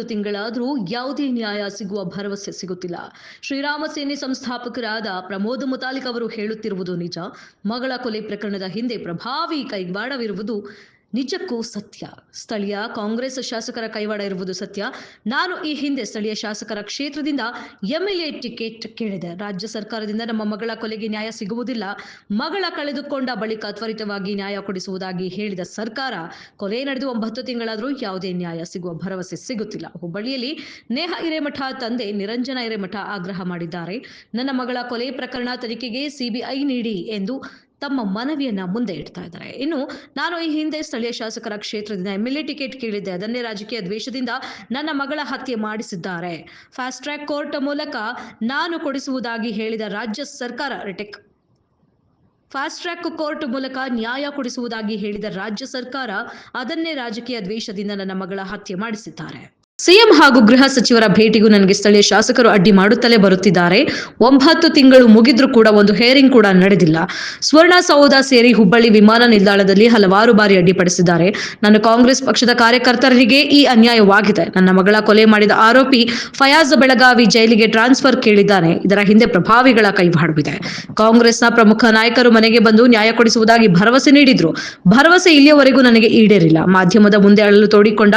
ತಿಂಗಳಾದರೂ ಯಾವುದೇ ನ್ಯಾಯ ಸಿಗುವ ಭರವಸೆ ಸಿಗುತ್ತಿಲ್ಲ. ಶ್ರೀರಾಮ ಸೇನೆ ಸಂಸ್ಥಾಪಕರಾದ ಪ್ರಮೋದ್ ಮುತಾಲಿಕ್ ಅವರು ಹೇಳುತ್ತಿರುವುದು ನಿಜ. ಮಗಳ ಕೊಲೆ ಪ್ರಕರಣದ ಹಿಂದೆ ಪ್ರಭಾವಿ ಕೈವಾಡವಿರುವುದು ನಿಜಕ್ಕೂ ಸತ್ಯ. ಸ್ಥಳೀಯ ಕಾಂಗ್ರೆಸ್ ಶಾಸಕರ ಕೈವಾಡ ಇರುವುದು ಸತ್ಯ. ನಾನು ಈ ಹಿಂದೆ ಸ್ಥಳೀಯ ಶಾಸಕರ ಕ್ಷೇತ್ರದಿಂದ ಎಂಎಲ್ಎ ಟಿಕೆಟ್ ಕೇಳಿದೆ. ರಾಜ್ಯ ಸರ್ಕಾರದಿಂದ ನಮ್ಮ ಮಗಳ ಕೊಲೆಗೆ ನ್ಯಾಯ ಸಿಗುವುದಿಲ್ಲ. ಮಗಳ ಕಳೆದುಕೊಂಡ ಬಳಿಕ ತ್ವರಿತವಾಗಿ ನ್ಯಾಯ ಕೊಡಿಸುವುದಾಗಿ ಹೇಳಿದ ಸರ್ಕಾರ ಕೊಲೆ ನಡೆದು 9 ತಿಂಗಳಾದರೂ ಯಾವುದೇ ನ್ಯಾಯ ಸಿಗುವ ಭರವಸೆ ಸಿಗುತ್ತಿಲ್ಲ. ಹುಬ್ಬಳ್ಳಿಯಲ್ಲಿ ನೇಹಾ ಹಿರೇಮಠ ತಂದೆ ನಿರಂಜನ ಹಿರೇಮಠ ಆಗ್ರಹ ಮಾಡಿದ್ದಾರೆ. ನನ್ನ ಮಗಳ ಕೊಲೆ ಪ್ರಕರಣ ತನಿಖೆಗೆ ಸಿಬಿಐ ನೀಡಿ ಎಂದು ತಮ್ಮ ಮನವಿಯನ್ನ ಮುಂದೆ ಇಡ್ತಾ ಇದ್ದಾರೆ. ಇನ್ನು ನಾನು ಈ ಹಿಂದೆ ಸ್ಥಳೀಯ ಶಾಸಕರ ಕ್ಷೇತ್ರದಿಂದ ಎಂಎಲ್ಎ ಟಿಕೆಟ್ ಕೇಳಿದ್ದೆ. ಅದನ್ನೇ ರಾಜಕೀಯ ದ್ವೇಷದಿಂದ ನನ್ನ ಮಗಳ ಹತ್ಯೆ ಮಾಡಿಸಿದ್ದಾರೆ. ಫಾಸ್ಟ್ ಟ್ರ್ಯಾಕ್ ಕೋರ್ಟ್ ಮೂಲಕ ನಾನು ಕೊಡಿಸುವುದಾಗಿ ಹೇಳಿದ ರಾಜ್ಯ ಸರ್ಕಾರ ಫಾಸ್ಟ್ ಟ್ರ್ಯಾಕ್ ಕೋರ್ಟ್ ಮೂಲಕ ನ್ಯಾಯ ಕೊಡಿಸುವುದಾಗಿ ಹೇಳಿದ ರಾಜ್ಯ ಸರ್ಕಾರ ಅದನ್ನೇ ರಾಜಕೀಯ ದ್ವೇಷದಿಂದ ನನ್ನ ಮಗಳ ಹತ್ಯೆ ಮಾಡಿಸಿದ್ದಾರೆ. ಸಿಎಂ ಹಾಗೂ ಗೃಹ ಸಚಿವರ ಭೇಟಿಗೂ ನನಗೆ ಸ್ಥಳೀಯ ಶಾಸಕರು ಅಡ್ಡಿ ಮಾಡುತ್ತಲೇ ಬರುತ್ತಿದ್ದಾರೆ. 9 ತಿಂಗಳು ಮುಗಿದ್ರೂ ಕೂಡ ಒಂದು ಹೇರಿಂಗ್ ಕೂಡ ನಡೆದಿಲ್ಲ. ಸ್ವರ್ಣಸೌಧ ಸೇರಿ ಹುಬ್ಬಳ್ಳಿ ವಿಮಾನ ನಿಲ್ದಾಣದಲ್ಲಿ ಹಲವಾರು ಬಾರಿ ಅಡ್ಡಿಪಡಿಸಿದ್ದಾರೆ. ನಾನು ಕಾಂಗ್ರೆಸ್ ಪಕ್ಷದ ಕಾರ್ಯಕರ್ತರಿಗೆ ಈ ಅನ್ಯಾಯವಾಗಿದೆ. ನನ್ನ ಮಗಳ ಕೊಲೆ ಮಾಡಿದ ಆರೋಪಿ ಫಯಾಜ್ ಬೆಳಗಾವಿ ಜೈಲಿಗೆ ಟ್ರಾನ್ಸ್ಫರ್ ಕೇಳಿದ್ದಾನೆ. ಇದರ ಹಿಂದೆ ಪ್ರಭಾವಿಗಳ ಕೈವಾಡವಿದೆ. ಕಾಂಗ್ರೆಸ್ನ ಪ್ರಮುಖ ನಾಯಕರು ಮನೆಗೆ ಬಂದು ನ್ಯಾಯ ಕೊಡಿಸುವುದಾಗಿ ಭರವಸೆ ನೀಡಿದ್ರು. ಭರವಸೆ ಇಲ್ಲಿಯವರೆಗೂ ನನಗೆ ಈಡೇರಿಲ್ಲ. ಮಾಧ್ಯಮದ ಮುಂದೆ ಅಳಲು ತೋಡಿಕೊಂಡ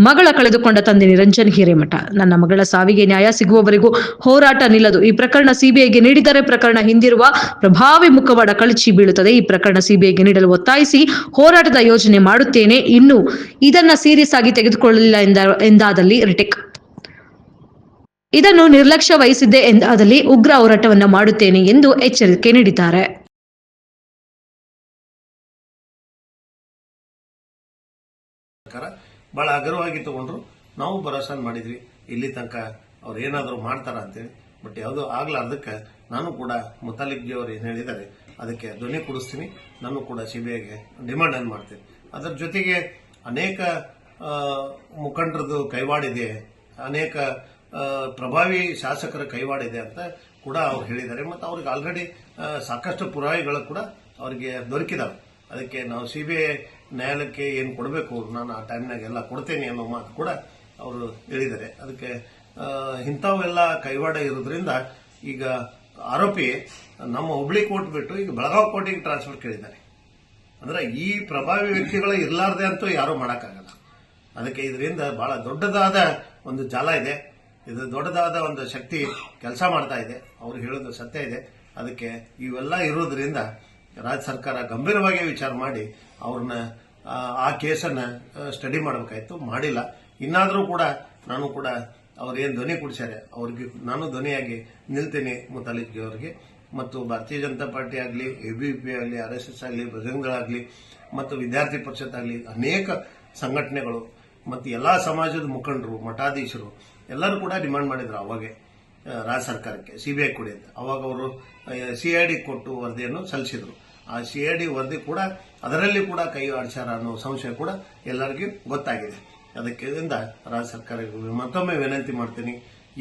ಮಗಳ ಕಳೆದುಕೊಂಡ ತಂದೆ ನಿರಂಜನ್ ಹಿರೇಮಠ, ನನ್ನ ಮಗಳ ಸಾವಿಗೆ ನ್ಯಾಯ ಸಿಗುವವರೆಗೂ ಹೋರಾಟ ನಿಲ್ಲದು. ಈ ಪ್ರಕರಣ ಸಿಬಿಐಗೆ ನೀಡಿದರೆ ಪ್ರಕರಣ ಹಿಂದಿರುವ ಪ್ರಭಾವಿ ಮುಖವಾಡ ಕಳಚಿ ಬೀಳುತ್ತದೆ. ಈ ಪ್ರಕರಣ ಸಿಬಿಐಗೆ ನೀಡಲು ಒತ್ತಾಯಿಸಿ ಹೋರಾಟದ ಯೋಜನೆ ಮಾಡುತ್ತೇನೆ. ಇನ್ನು ಇದನ್ನ ಸೀರಿಯಸ್ ಆಗಿ ತೆಗೆದುಕೊಳ್ಳಲಿಲ್ಲ ಎಂದಾದಲ್ಲಿ ಇದನ್ನು ನಿರ್ಲಕ್ಷ್ಯ ವಹಿಸಿದ್ದೆ ಎಂದಾದಲ್ಲಿ ಉಗ್ರ ಹೋರಾಟವನ್ನ ಮಾಡುತ್ತೇನೆ ಎಂದು ಎಚ್ಚರಿಕೆ ನೀಡಿದ್ದಾರೆ. ಬಹಳ ಹಗುರವಾಗಿ ತಗೊಂಡ್ರು. ನಾವು ಭರೋಸೆ ಮಾಡಿದ್ವಿ ಇಲ್ಲಿ ತನಕ ಅವ್ರು ಏನಾದರೂ ಮಾಡ್ತಾರ ಅಂತೇಳಿ. ಬಟ್ ಯಾವುದೋ ಆಗ್ಲಾರ್ದಕ್ಕೆ ನಾನು ಕೂಡ ಮುತಾಲಿಕ್ ಜಿ ಅವರು ಏನು ಹೇಳಿದ್ದಾರೆ ಅದಕ್ಕೆ ಧ್ವನಿ ಕೊಡಿಸ್ತೀನಿ. ನಾನು ಕೂಡ ಸಿಬಿಐಗೆ ಡಿಮಾಂಡ್ ಅನ್ನು ಮಾಡ್ತೀನಿ. ಅದರ ಜೊತೆಗೆ ಅನೇಕ ಮುಖಂಡರದ್ದು ಕೈವಾಡಿದೆ, ಅನೇಕ ಪ್ರಭಾವಿ ಶಾಸಕರ ಕೈವಾಡಿದೆ ಅಂತ ಕೂಡ ಅವ್ರು ಹೇಳಿದ್ದಾರೆ. ಮತ್ತು ಅವ್ರಿಗೆ ಆಲ್ರೆಡಿ ಸಾಕಷ್ಟು ಪುರಾವೆಗಳು ಕೂಡ ಅವರಿಗೆ ದೊರಕಿದಾವೆ. ಅದಕ್ಕೆ ನಾವು ಸಿಬಿಐ ನ್ಯಾಯಾಲಯಕ್ಕೆ ಏನು ಕೊಡಬೇಕು ನಾನು ಆ ಟೈಮ್ನಾಗ ಎಲ್ಲ ಕೊಡ್ತೇನೆ ಅನ್ನೋ ಮಾತು ಕೂಡ ಅವರು ಹೇಳಿದ್ದಾರೆ. ಅದಕ್ಕೆ ಇಂಥವೆಲ್ಲ ಕೈವಾಡ ಇರೋದ್ರಿಂದ ಈಗ ಆರೋಪಿ ನಮ್ಮ ಹುಬ್ಳಿ ಕೋರ್ಟ್ ಬಿಟ್ಟು ಈಗ ಬೆಳಗಾವಿ ಕೋರ್ಟಿಗೆ ಟ್ರಾನ್ಸ್ಫರ್ ಕೇಳಿದ್ದಾರೆ. ಅಂದ್ರೆ ಈ ಪ್ರಭಾವಿ ವ್ಯಕ್ತಿಗಳು ಇರಲಾರ್ದೆ ಅಂತೂ ಯಾರೂ ಮಾಡೋಕ್ಕಾಗಲ್ಲ. ಅದಕ್ಕೆ ಇದರಿಂದ ಬಹಳ ದೊಡ್ಡದಾದ ಒಂದು ಜಾಲ ಇದೆ. ಇದು ದೊಡ್ಡದಾದ ಒಂದು ಶಕ್ತಿ ಕೆಲಸ ಮಾಡ್ತಾ ಇದೆ. ಅವ್ರು ಹೇಳೋದು ಸತ್ಯ ಇದೆ. ಅದಕ್ಕೆ ಇವೆಲ್ಲ ಇರೋದ್ರಿಂದ ರಾಜ್ಯ ಸರ್ಕಾರ ಗಂಭೀರವಾಗಿ ವಿಚಾರ ಮಾಡಿ ಅವ್ರನ್ನ ಆ ಕೇಸನ್ನ ಸ್ಟಡಿ ಮಾಡಬೇಕಾಯ್ತು, ಮಾಡಿಲ್ಲ. ಇನ್ನಾದರೂ ಕೂಡ ನಾನು ಕೂಡ ಅವ್ರೇನು ಧ್ವನಿ ಕೊಡಿಸ್ಯಾರೆ ಅವ್ರಿಗೆ ನಾನು ಧ್ವನಿಯಾಗಿ ನಿಲ್ತೇನೆ. ಮುತಾಲಿಕ್ ಜಿ ಅವರಿಗೆ ಮತ್ತು ಭಾರತೀಯ ಜನತಾ ಪಾರ್ಟಿ ಆಗಲಿ, ಎಬಿಪಿ ಆಗಲಿ, RSS ಆಗಲಿ, ಬಜರಂಗಗಳಾಗಲಿ ಮತ್ತು ವಿದ್ಯಾರ್ಥಿ ಪರಿಷತ್ ಆಗಲಿ, ಅನೇಕ ಸಂಘಟನೆಗಳು ಮತ್ತು ಎಲ್ಲಾ ಸಮಾಜದ ಮುಖಂಡರು, ಮಠಾಧೀಶರು ಎಲ್ಲರೂ ಕೂಡ ಡಿಮಾಂಡ್ ಮಾಡಿದ್ರು ಅವಾಗೆ ರಾಜ್ಯ ಸರ್ಕಾರಕ್ಕೆ ಸಿಬಿಐ ಕೊಡಿ ಅಂತ. ಅವಾಗ ಅವರು CID ಕೊಟ್ಟು ವರದಿಯನ್ನು ಸಲ್ಲಿಸಿದ್ರು. ಆ CID ವರದಿ ಕೂಡ ಅದರಲ್ಲಿ ಕೂಡ ಕೈ ಆಡಿಸ್ಯಾರ ಅನ್ನೋ ಸಂಶಯ ಕೂಡ ಎಲ್ಲರಿಗೂ ಗೊತ್ತಾಗಿದೆ. ಅದಕ್ಕಿಂತ ರಾಜ್ಯ ಸರ್ಕಾರಕ್ಕೆ ಮತ್ತೊಮ್ಮೆ ವಿನಂತಿ ಮಾಡ್ತೀನಿ.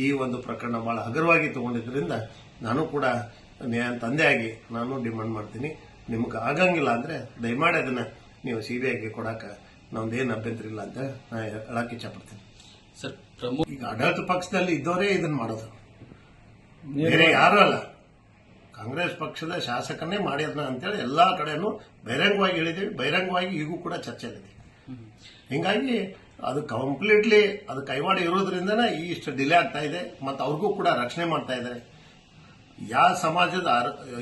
ಈ ಒಂದು ಪ್ರಕರಣ ಬಹಳ ಹಗುರವಾಗಿ ತಗೊಂಡಿದ್ರಿಂದ ನಾನು ಕೂಡ ತಂದೆಯಾಗಿ ನಾನು ಡಿಮಾಂಡ್ ಮಾಡ್ತೀನಿ. ನಿಮ್ಗೆ ಆಗಂಗಿಲ್ಲ ಅಂದ್ರೆ ದಯಮಾಡಿ ಅದನ್ನ ನೀವು ಸಿಬಿಐಗೆ ಕೊಡಾಕ ನಮ್ದೇನು ಅಭ್ಯಂತರ ಇಲ್ಲ ಅಂತ ನಾ ಹೇಳಕ್ ಇಚ್ಛಪಡ್ತೀನಿ. ಈಗ ಆಡಳಿತ ಪಕ್ಷದಲ್ಲಿ ಇದ್ದವರೇ ಇದನ್ನ ಮಾಡೋದು, ಬೇರೆ ಯಾರು ಅಲ್ಲ. ಕಾಂಗ್ರೆಸ್ ಪಕ್ಷದ ಶಾಸಕನೇ ಮಾಡ್ಯದ್ನ ಅಂತೇಳಿ ಎಲ್ಲಾ ಕಡೆನೂ ಬಹಿರಂಗವಾಗಿ ಹೇಳಿದ್ದೀವಿ. ಬಹಿರಂಗವಾಗಿ ಈಗೂ ಕೂಡ ಚರ್ಚೆಯಲ್ಲಿದೆ. ಹಿಂಗಾಗಿ ಅದು ಕಂಪ್ಲೀಟ್ಲಿ ಅದು ಕೈವಾಡ ಇರೋದ್ರಿಂದನೇ ಇಷ್ಟು ಡಿಲೇ ಆಗ್ತಾ ಇದೆ. ಮತ್ತು ಅವ್ರಿಗೂ ಕೂಡ ರಕ್ಷಣೆ ಮಾಡ್ತಾ ಇದ್ದಾರೆ. ಯಾವ ಸಮಾಜದ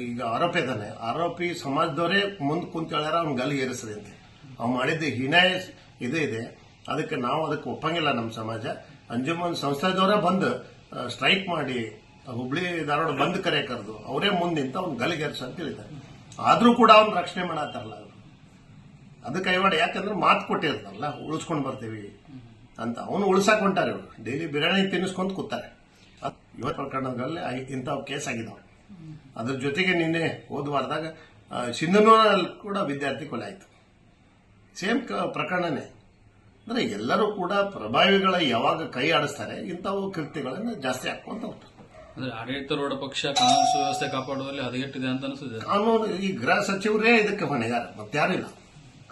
ಈಗ ಆರೋಪಿ ಇದ್ದಾನೆ, ಆರೋಪಿ ಸಮಾಜದವರೇ ಮುಂದೆ ಕುಂತ ಹೇಳ್ಯಾರ ಅವ್ನ ಗಲ್ಲಿಗೆ ಏರಿಸದಂತೆ. ಅವ್ನು ಮಾಡಿದ್ದು ಹೀನಾಯ ಇದು ಇದೆ. ಅದಕ್ಕೆ ನಾವು ಅದಕ್ಕೆ ಒಪ್ಪಂಗಿಲ್ಲ. ನಮ್ಮ ಸಮಾಜ ಅಂಜುಮನ್ ಸಂಸ್ಥೆದವರೇ ಬಂದು ಸ್ಟ್ರೈಕ್ ಮಾಡಿ ಹುಬ್ಳಿ ಧಾರವಾಡ ಬಂದ್ ಕರೆ ಕರೆದು ಅವರೇ ಮುಂದೆ ನಿಂತ ಅವ್ನು ಗಲ್ಲಿಗೇರಿಸ ಅಂತ ಹೇಳಿದ್ದಾರೆ. ಆದ್ರೂ ಕೂಡ ಅವ್ನ ರಕ್ಷಣೆ ಮಾಡತ್ತಾರಲ್ಲ ಅವರು. ಅದು ಕೈವಾಡ. ಯಾಕಂದ್ರೆ ಮಾತು ಕೊಟ್ಟಿರ್ತಾರಲ್ಲ ಉಳಿಸ್ಕೊಂಡು ಬರ್ತೀವಿ ಅಂತ, ಅವನು ಉಳಿಸಾಕ್ ಹೊಂಟಾರೆ. ಇವರು ಡೈಲಿ ಬಿರಿಯಾನಿ ತಿನ್ನಿಸ್ಕೊಂತ ಕೂತಾರೆ. ಇವತ್ತು ಪ್ರಕರಣದಲ್ಲಿ ಇಂಥ ಕೇಸ್ ಆಗಿದಾವೆ. ಅದ್ರ ಜೊತೆಗೆ ನಿನ್ನೆ ಹೋದ ವಾರದಾಗ ಸಿಂಧನೂರಲ್ಲಿ ಕೂಡ ವಿದ್ಯಾರ್ಥಿ ಕೊಲೆ ಆಯ್ತು. ಸೇಮ್ ಪ್ರಕರಣನೇ. ಅಂದ್ರೆ ಎಲ್ಲರೂ ಕೂಡ ಪ್ರಭಾವಿಗಳ ಯಾವಾಗ ಕೈ ಆಡಿಸ್ತಾರೆ ಇಂಥವು ಕೃತ್ಯಗಳನ್ನ ಜಾಸ್ತಿ ಹಾಕೊಂತ ಹೋಗ್ತಾರೆ. ಆಡಳಿತಾರೂಢ ಪಕ್ಷ ಕಾನೂನು ಸುವ್ಯವಸ್ಥೆ ಕಾಪಾಡುವಲ್ಲಿ ಹದಗೆಟ್ಟಿದೆ ಅಂತ ಅನಿಸುತ್ತೆ. ಕಾನೂನು ಈ ಗೃಹ ಸಚಿವರೇ ಇದಕ್ಕೆ ಹೊಣೆಗಾರ, ಮತ್ತಾರಿಲ್ಲ.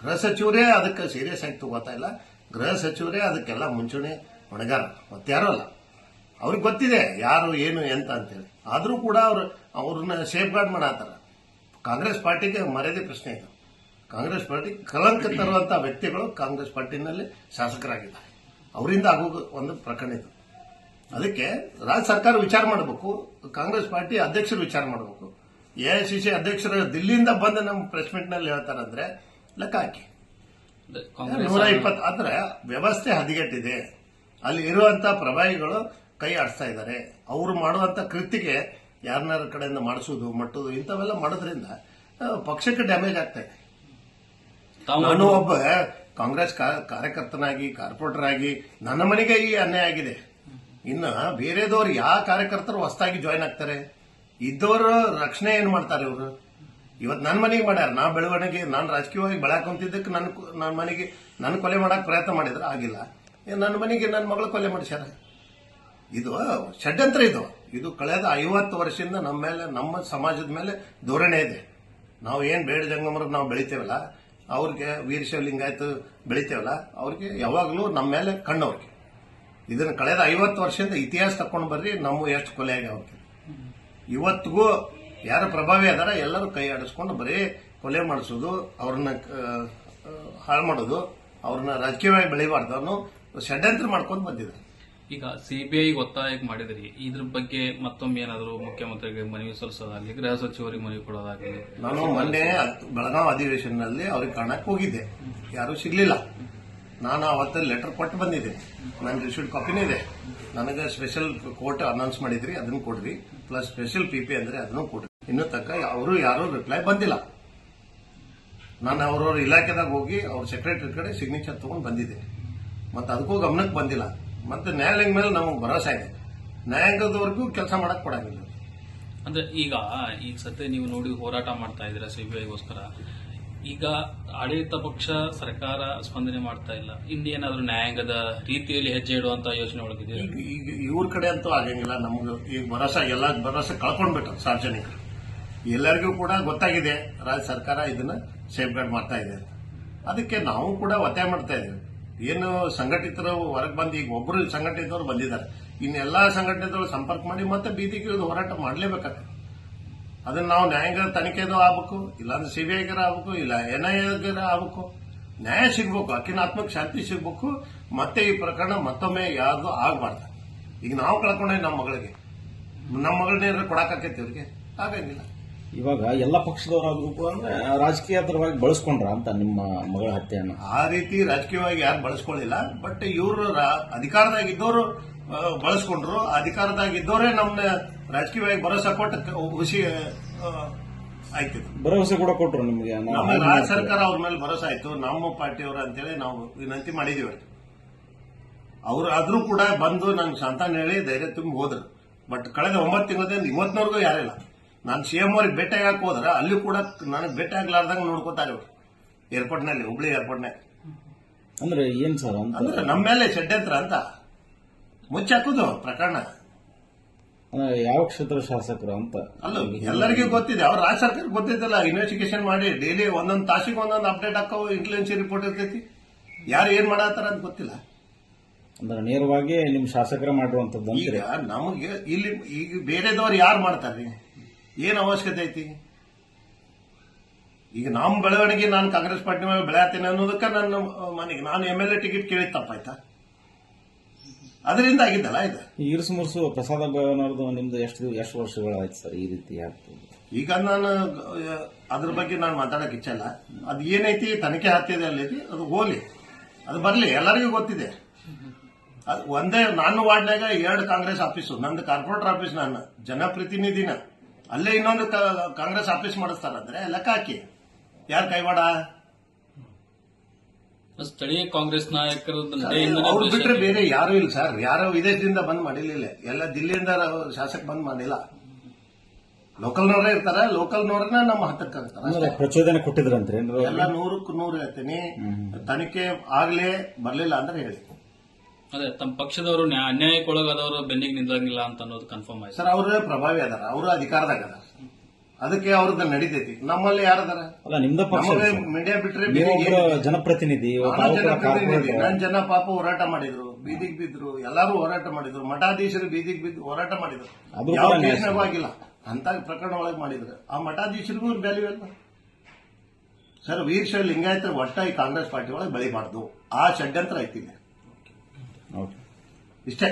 ಗೃಹ ಸಚಿವರೇ ಅದಕ್ಕೆ ಸೀರಿಯಸ್ ಆಗಿ ತಗೋತಾ ಇಲ್ಲ. ಗೃಹ ಸಚಿವರೇ ಅದಕ್ಕೆಲ್ಲ ಮುಂಚೂಣಿ ಹೊಣೆಗಾರ, ಮತ್ತಾರೂ ಅಲ್ಲ. ಅವ್ರಿಗೆ ಗೊತ್ತಿದೆ ಯಾರು ಏನು ಎಂತ ಅಂತೇಳಿ. ಆದರೂ ಕೂಡ ಅವ್ರನ್ನ ಸೇಫ್ ಗಾರ್ಡ್ ಮಾಡತ್ತಾರ. ಕಾಂಗ್ರೆಸ್ ಪಾರ್ಟಿಗೆ ಮರ್ಯಾದೆ ಪ್ರಶ್ನೆ ಇದೆ. ಕಾಂಗ್ರೆಸ್ ಪಾರ್ಟಿ ಕಳಂಕ ತರುವಂತಹ ವ್ಯಕ್ತಿಗಳು ಕಾಂಗ್ರೆಸ್ ಪಾರ್ಟಿನಲ್ಲಿ ಶಾಸಕರಾಗಿದ್ದಾರೆ. ಅವರಿಂದ ಆಗೋದು ಒಂದು ಪ್ರಕರಣ ಇದು. ಅದಕ್ಕೆ ರಾಜ್ಯ ಸರ್ಕಾರ ವಿಚಾರ ಮಾಡಬೇಕು, ಕಾಂಗ್ರೆಸ್ ಪಾರ್ಟಿ ಅಧ್ಯಕ್ಷರು ವಿಚಾರ ಮಾಡಬೇಕು. ಎಐಸಿಸಿ ಅಧ್ಯಕ್ಷರು ದಿಲ್ಲಿಯಿಂದ ಬಂದು ನಮ್ಮ ಪ್ರೆಸ್ ಮೀಟ್ ನಲ್ಲಿ ಹೇಳ್ತಾರಂದ್ರೆ ಲೆಕ್ಕ ಹಾಕಿ. 120 ಅಂದ್ರೆ ವ್ಯವಸ್ಥೆ ಹದಗೆಟ್ಟಿದೆ. ಅಲ್ಲಿ ಇರುವಂತ ಪ್ರಭಾವಿಗಳು ಕೈ ಆಡಿಸ್ತಾ ಇದ್ದಾರೆ. ಅವರು ಮಾಡುವಂತ ಕೃತಿಗೆ ಯಾರನ್ನಾರ ಕಡೆಯಿಂದ ಮಾಡಿಸೋದು ಮಟ್ಟೋದು ಇಂಥವೆಲ್ಲ ಮಾಡೋದ್ರಿಂದ ಪಕ್ಷಕ್ಕೆ ಡ್ಯಾಮೇಜ್ ಆಗ್ತಾ ಇದೆ. ನಾನು ಒಬ್ಬ ಕಾಂಗ್ರೆಸ್ ಕಾರ್ಯಕರ್ತನಾಗಿ ಕಾರ್ಪೊರೇಟರ್ ಆಗಿ ನನ್ನ ಮನೆಗೆ ಈ ಅನ್ಯಾಯ ಆಗಿದೆ. ಇನ್ನು ಬೇರೆದವ್ರು ಯಾವ ಕಾರ್ಯಕರ್ತರು ಹೊಸದಾಗಿ ಜಾಯ್ನ್ ಆಗ್ತಾರೆ, ಇದ್ದವರು ರಕ್ಷಣೆ ಏನ್ ಮಾಡ್ತಾರೆ ಇವರು? ಇವತ್ತು ನನ್ನ ಮನೆಗೆ ಮಾಡ್ಯಾರ. ನಾ ಬೆಳವಣಿಗೆ ನಾನು ರಾಜಕೀಯವಾಗಿ ಬೆಳಕೊಂತಿದ್ದಕ್ಕೆ ನನ್ನ ಮನೆಗೆ ನನ್ನ ಕೊಲೆ ಮಾಡಕ್ ಪ್ರಯತ್ನ ಮಾಡಿದ್ರೆ ಆಗಿಲ್ಲ. ನನ್ನ ಮನೆಗೆ ನನ್ನ ಮಗಳು ಕೊಲೆ ಮಾಡಿಸ್ಯಾರ. ಇದು ಷಡ್ಯಂತ್ರ. ಇದು ಕಳೆದ 50 ವರ್ಷದಿಂದ ನಮ್ಮ ಮೇಲೆ, ನಮ್ಮ ಸಮಾಜದ ಮೇಲೆ ಧೋರಣೆ ಇದೆ. ನಾವು ಏನ್ ಬೇಡ ಜಂಗಮರು ನಾವು ಬೆಳಿತೇವಲ್ಲ, ಅವ್ರಿಗೆ ವೀರಶೈವ ಲಿಂಗಾಯತ ಬೆಳಿತೇವಲ್ಲ, ಅವ್ರಿಗೆ ಯಾವಾಗಲೂ ನಮ್ಮ ಮೇಲೆ ಕಣ್ಣವ್ರಿಗೆ. ಇದನ್ನ ಕಳೆದ 50 ವರ್ಷದಿಂದ ಇತಿಹಾಸ ತಕೊಂಡು ಬರ್ರಿ, ನಮ್ಮ ಎಷ್ಟು ಕೊಲೆ ಆಗ್ಯಾವ. ಇವತ್ತಿಗೂ ಯಾರು ಪ್ರಭಾವಿ ಅದಾರ ಎಲ್ಲರೂ ಕೈ ಆಡಿಸ್ಕೊಂಡು ಬರೀ ಕೊಲೆ ಮಾಡಿಸೋದು, ಅವ್ರನ್ನ ಹಾಳು ಮಾಡೋದು, ಅವ್ರನ್ನ ರಾಜಕೀಯವಾಗಿ ಬೆಳಿಬಾರ್ದು ಅನ್ನೋ ಷಡ್ಯಂತ್ರ ಮಾಡ್ಕೊಂಡು ಬಂದಿದ್ದಾರೆ. ಈಗ ಸಿಬಿಐ ಒತ್ತಾಯಕ್ಕೆ ಮಾಡಿದ್ರಿ, ಇದ್ರ ಬಗ್ಗೆ ಮತ್ತೊಮ್ಮೆ ಏನಾದರೂ ಮುಖ್ಯಮಂತ್ರಿಗೆ ಮನವಿ ಸಲ್ಲಿಸೋದಾಗಲಿ, ಗೃಹ ಸಚಿವರಿಗೆ ಮನವಿ ಕೊಡೋದಾಗಲಿ? ನಾನು ಮೊನ್ನೆ ಬೆಳಗಾವಿ ಅಧಿವೇಶನದಲ್ಲಿ ಅವ್ರಿಗೆ ಕಾಣಕ್ಕೆ ಹೋಗಿದ್ದೆ, ಯಾರು ಸಿಗ್ಲಿಲ್ಲ. ನಾನು ಅವತ್ತು ಲೆಟರ್ ಕೊಟ್ಟು ಬಂದಿದ್ದೆ, ನನ್ನ ರಿಸೀವ್ಡ್ ಕಾಪಿನೇ ಇದೆ. ನನಗೆ ಸ್ಪೆಷಲ್ ಕೋರ್ಟ್ ಅನೌನ್ಸ್ ಮಾಡಿದ್ರಿ, ಅದನ್ನು ಕೊಡ್ರಿ, ಪ್ಲಸ್ ಸ್ಪೆಷಲ್ ಪಿಪಿ ಅಂದ್ರೆ ಅದನ್ನು ಕೊಡ್ರಿ. ಇನ್ನೂ ತನಕ ಅವರು ಯಾರು ರಿಪ್ಲೈ ಬಂದಿಲ್ಲ. ನಾನು ಅವ್ರವ್ರ ಇಲಾಖೆದಾಗ ಹೋಗಿ ಅವ್ರ ಸೆಕ್ರೆಟರಿ ಕಡೆ ಸಿಗ್ನೇಚರ್ ತಗೊಂಡು ಬಂದಿದ್ದೆ, ಮತ್ತೆ ಅದಕ್ಕೂ ಗಮನಕ್ಕೆ ಬಂದಿಲ್ಲ. ಮತ್ತೆ ನ್ಯಾಯಾಲಯದ ಮೇಲೆ ನಮಗೆ ಭರವಸೆ ಇದೆ, ನ್ಯಾಯಾಂಗದವರೆಗೂ ಕೆಲಸ ಮಾಡಕ್ ಕೊಡಂಗಿಲ್ಲ. ಅಂದ್ರೆ ಈಗ ಸದ್ಯ ನೀವು ನೋಡಿ ಹೋರಾಟ ಮಾಡ್ತಾ ಇದ್ದೀರಾ ಸಿಬಿಐಗೋಸ್ಕರ. ಈಗ ಆಡಳಿತ ಪಕ್ಷ ಸರ್ಕಾರ ಸ್ಪಂದನೆ ಮಾಡ್ತಾ ಇಲ್ಲ, ಇನ್ನೇನಾದ್ರೂ ನ್ಯಾಯಾಂಗದ ರೀತಿಯಲ್ಲಿ ಹೆಜ್ಜೆ ಇಡುವಂತ ಯೋಚನೆ ಒಳಗಿದೆ? ಈಗ ಇವ್ರ ಕಡೆ ಅಂತೂ ಆಗಂಗಿಲ್ಲ. ನಮ್ಗೆ ಈಗ ಎಲ್ಲ ಭರವಸೆ ಕಳ್ಕೊಂಡ್ಬಿಟ್ಟ ಸಾರ್ವಜನಿಕರು. ಎಲ್ಲರಿಗೂ ಕೂಡ ಗೊತ್ತಾಗಿದೆ ರಾಜ್ಯ ಸರ್ಕಾರ ಇದನ್ನ ಸೇಫ್ ಗಾರ್ಡ್ ಮಾಡ್ತಾ ಇದೆ ಅಂತ. ಅದಕ್ಕೆ ನಾವು ಕೂಡ ಒತ್ತಾಯ ಮಾಡ್ತಾ ಇದ್ದೇವೆ. ಏನು ಸಂಘಟಿತರು ಹೊರಗೆ ಬಂದು ಈಗ ಒಬ್ಬರು ಸಂಘಟಿತರು ಬಂದಿದ್ದಾರೆ, ಇನ್ನೆಲ್ಲಾ ಸಂಘಟನೆಗಳು ಸಂಪರ್ಕ ಮಾಡಿ ಮತ್ತೆ ಬೀದಿಗಿಳಿದು ಹೋರಾಟ ಮಾಡಲೇಬೇಕಾಗ್ತದೆ. ಅದನ್ನ ನಾವು ನ್ಯಾಯಾಂಗ ತನಿಖೆದು ಆಗ್ಬೇಕು, ಇಲ್ಲಾಂದ್ರೆ ಸಿಬಿಐಗರ ಆಗ್ಬೇಕು, ಇಲ್ಲ ಎನ್ಐಎಗರ ಆಗ್ಬೇಕು. ನ್ಯಾಯ ಸಿಗ್ಬೇಕು, ಆಕಿನ ಆತ್ಮಕ್ಕೆ ಶಾಂತಿ ಸಿಗ್ಬೇಕು. ಮತ್ತೆ ಈ ಪ್ರಕರಣ ಮತ್ತೊಮ್ಮೆ ಯಾವ್ದು ಆಗಬಾರ್ದು. ಈಗ ನಾವು ಕಳ್ಕೊಂಡ್ರೆ ನಮ್ಮ ಮಗಳನ್ನೇನಾದ್ರು ಕೊಡಕಾಕೈತಿ ಅವ್ರಿಗೆ? ಆಗಂಗಿಲ್ಲ. ಇವಾಗ ಎಲ್ಲ ಪಕ್ಷದವರಾದ್ರೂ ಕೂಡ ರಾಜಕೀಯವಾಗಿ ಬಳಸ್ಕೊಂಡ್ರ ಅಂತ ನಿಮ್ಮ ಮಗಳ ಹತ್ಯೆಯನ್ನು? ಆ ರೀತಿ ರಾಜಕೀಯವಾಗಿ ಯಾರು ಬಳಸ್ಕೊಳ್ಳಿಲ್ಲ. ಬಟ್ ಇವರು ಅಧಿಕಾರದಾಗಿದ್ದವರು ಬಳಸ್ಕೊಂಡ್ರು. ಅಧಿಕಾರದಾಗಿದ್ದವರೇ ನಮ್ಮನ್ನ ರಾಜಕೀಯವಾಗಿ ಭರೋಸೆ ಕೊಟ್ಟು ಖುಷಿ ಆಯ್ತಿತ್ತು. ಭರವಸೆ ಕೂಡ ಕೊಟ್ಟರು ನಿಮಗೆ? ನಮ್ಮ ರಾಜ್ಯ ಸರ್ಕಾರ ಅವ್ರ ಮೇಲೆ ಭರೋಸೆ ಆಯ್ತು, ನಮ್ಮ ಪಾರ್ಟಿಯವರು ಅಂತೇಳಿ ನಾವು ವಿನಂತಿ ಮಾಡಿದೀವಿ. ಅವ್ರು ಆದ್ರೂ ಕೂಡ ಬಂದು ನಂಗೆ ಶಾಂತಾನ್ ಹೇಳಿ ಧೈರ್ಯ ತುಂಬಿ ಹೋದ್ರು. ಬಟ್ ಕಳೆದ 9 ತಿಂಗಳಿಂದ ಇವತ್ತಿನವರೆಗೂ ಯಾರಿಲ್ಲ. ನಾನು ಸಿಎಂ ಅವ್ರಿಗೆ ಭೇಟಿ ಆಗಕ್ಕೆ ಹೋದ್ರೆ ಅಲ್ಲಿ ಕೂಡ ನನಗೆ ಭೇಟಿ ಆಗ್ಲಾರ್ದಂಗೆ ನೋಡ್ಕೋತಾರೆ ಇವರು ಏರ್ಪೋರ್ಟ್ನಲ್ಲಿ, ಹುಬ್ಳಿ ಏರ್ಪೋರ್ಟ್ನಾಗ. ಅಂದ್ರೆ ಏನ್ ಸರ್ ಅಂದ್ರೆ ನಮ್ಮ ಮೇಲೆ ಷಡ್ಯಂತ್ರ ಅಂತ ಮುಚ್ಚಾಕುದು ಪ್ರಕರಣ. ಯಾವ ಕ್ಷೇತ್ರ ಶಾಸಕರು ಅಂತ ಅಲ್ಲ, ಎಲ್ಲರಿಗೂ ಗೊತ್ತಿದೆ. ಅವ್ರ ರಾಜ್ಯ ಸರ್ಕಾರ ಗೊತ್ತಿದ್ದಲ್ಲ, ಇನ್ವೆಸ್ಟಿಗೇಷನ್ ಮಾಡಿ ಡೈಲಿ ಒಂದೊಂದು ತಾಸಿಗೆ ಒಂದೊಂದು ಅಪ್ಡೇಟ್ ಹಾಕೋ ಇಂಟೆಲಿಜೆನ್ಸಿ ರಿಪೋರ್ಟ್ ಇರ್ತೈತಿ. ಯಾರು ಏನ್ ಮಾಡತ್ತಾರ ಅಂತ ಗೊತ್ತಿಲ್ಲ. ಅಂದ್ರೆ ನೇರವಾಗಿ ನಿಮ್ ಶಾಸಕರ ಮಾಡಿರುವಂತದ್ದು. ಈಗ ನಮಗೆ ಇಲ್ಲಿ ಈಗ ಬೇರೆದವ್ರು ಯಾರು ಮಾಡ್ತಾರ್ರಿ? ಏನ್ ಅವಶ್ಯಕತೆ ಐತಿ? ಈಗ ನಮ್ಮ ಬೆಳವಣಿಗೆ ನಾನು ಕಾಂಗ್ರೆಸ್ ಪಾರ್ಟಿ ಮೇಲೆ ಬೆಳೆಯತ್ತೇನೆ ಅನ್ನೋದಕ್ಕೆ ನನ್ನ ಮನೆಗೆ ನಾನು MLA ಟಿಕೆಟ್ ಕೇಳಿದ ತಪ್ಪಾಯ್ತಾ? ಅದರಿಂದ ಆಗಿದ್ದಲ್ಲ ಇದು. ಇರ್ಸು ಮುರ್ಸು ಪ್ರಸಾದ ಭವನವ್ರದ್ದು ನಿಮ್ದು ಎಷ್ಟು ವರ್ಷಗಳಾಯ್ತು ಸರ್ ಈ ರೀತಿ ಆಗ್ತದೆ? ಈಗ ನಾನು ಅದ್ರ ಬಗ್ಗೆ ನಾನು ಮಾತಾಡಕ್ ಇಚ್ಛಲ್ಲ. ಅದು ಏನೈತಿ ತನಿಖೆ ಹತ್ತಿದೆ ಅಲ್ಲೈತಿ, ಅದು ಹೋಗ್ಲಿ, ಅದು ಬರ್ಲಿ, ಎಲ್ಲರಿಗೂ ಗೊತ್ತಿದೆ. ಅದು ಒಂದೇ ನಾನು ವಾರ್ಡ್ನಾಗ 2 ಕಾಂಗ್ರೆಸ್ ಆಫೀಸು, ನಂದು ಕಾರ್ಪೊರೇಟರ್ ಆಫೀಸ್, ನಾನು ಜನಪ್ರತಿನಿಧಿನ, ಅಲ್ಲೇ ಇನ್ನೊಂದು ಕಾಂಗ್ರೆಸ್ ಆಫೀಸ್ ಮಾಡಿಸ್ತಾರಂದ್ರೆ ಲೆಕ್ಕ ಹಾಕಿ ಯಾರು ಕೈವಾಡ? ಸ್ಥಳೀಯ ಕಾಂಗ್ರೆಸ್ ನಾಯಕರ ಅವ್ರು ಬಿಟ್ರೆ ಬೇರೆ ಯಾರು ಇಲ್ಲ ಸರ್. ಯಾರು ವಿದೇಶದಿಂದ ಬಂದ್ ಮಾಡಿರ್ಲಿಲ್ಲ, ಎಲ್ಲ ದಿಲ್ಲಿಯಿಂದ ಶಾಸಕ ಬಂದ್ ಮಾಡಿಲ್ಲ. ಲೋಕಲ್ನವರೇ ಇರ್ತಾರೆ, ಲೋಕಲ್ನವ್ರನ್ನ ನಮ್ಮ ಹತ್ತಕ್ಕೆ ಆಗ್ತಾರೆ. ಪ್ರಚೋದನೆ ಕೊಟ್ಟಿದ್ರಂದ್ರೆ ಎಲ್ಲ 100ಕ್ಕೆ 100 ಹೇಳ್ತೀನಿ. ತನಿಖೆ ಆಗ್ಲೇ ಬರ್ಲಿಲ್ಲ ಅಂದ್ರೆ ಹೇಳಿ. ಅದೇ ತಮ್ಮ ಪಕ್ಷದವರು ಅನ್ಯಾಯಕ್ಕೊಳಗಾದವರು ಬೆನ್ನಿಗೆ ನಿಂತಂಗಿಲ್ಲ ಅಂತ ಅನ್ನೋದು ಕನ್ಫರ್ಮ್ ಆಯ್ತು ಸರ್. ಅವರು ಪ್ರಭಾವಿ ಅದಾರ, ಅವರು ಅಧಿಕಾರದಾಗ ಅದಾರ, ಅದಕ್ಕೆ ಅವ್ರದ್ದು ನಡೀತೈತಿ. ನಮ್ಮಲ್ಲಿ ಯಾರದಾರ? ಅಲ್ಲ, ನಿಮ್ದ ಪಕ್ಷ ಮೀಡಿಯಾ ಬಿಟ್ರೆ ಜನಪ್ರತಿನಿಧಿ. ನಾನು ಜನ ಪಾಪ ಹೋರಾಟ ಮಾಡಿದ್ರು, ಬೀದಿಗೆ ಬಿದ್ರು, ಎಲ್ಲರೂ ಹೋರಾಟ ಮಾಡಿದ್ರು, ಮಠಾಧೀಶರು ಬೀದಿಗೆ ಬಿದ್ದು ಹೋರಾಟ ಮಾಡಿದ್ರು. ಅದು ಯಾವ ಕೂಡ ನ್ಯಾಯ ಕೇಸ್ನಾಗೂ ಆಗಿಲ್ಲ, ಅಂತ ಪ್ರಕರಣ ಒಳಗೆ ಮಾಡಿದ್ರು. ಆ ಮಠಾಧೀಶರಿಗೂ ವ್ಯಾಲ್ಯೂ ಇಲ್ಲ ಸರ್. ವೀರಶೈವ ಲಿಂಗಾಯತ ಒಟ್ಟ ಈ ಕಾಂಗ್ರೆಸ್ ಪಾರ್ಟಿ ಒಳಗೆ ಬೆಳಿಬಾರ್ದು, ಆ ಷಡ್ಯಂತ್ರ ಐತಿ ಓಕೆ. ಇಷ್ಟೇ.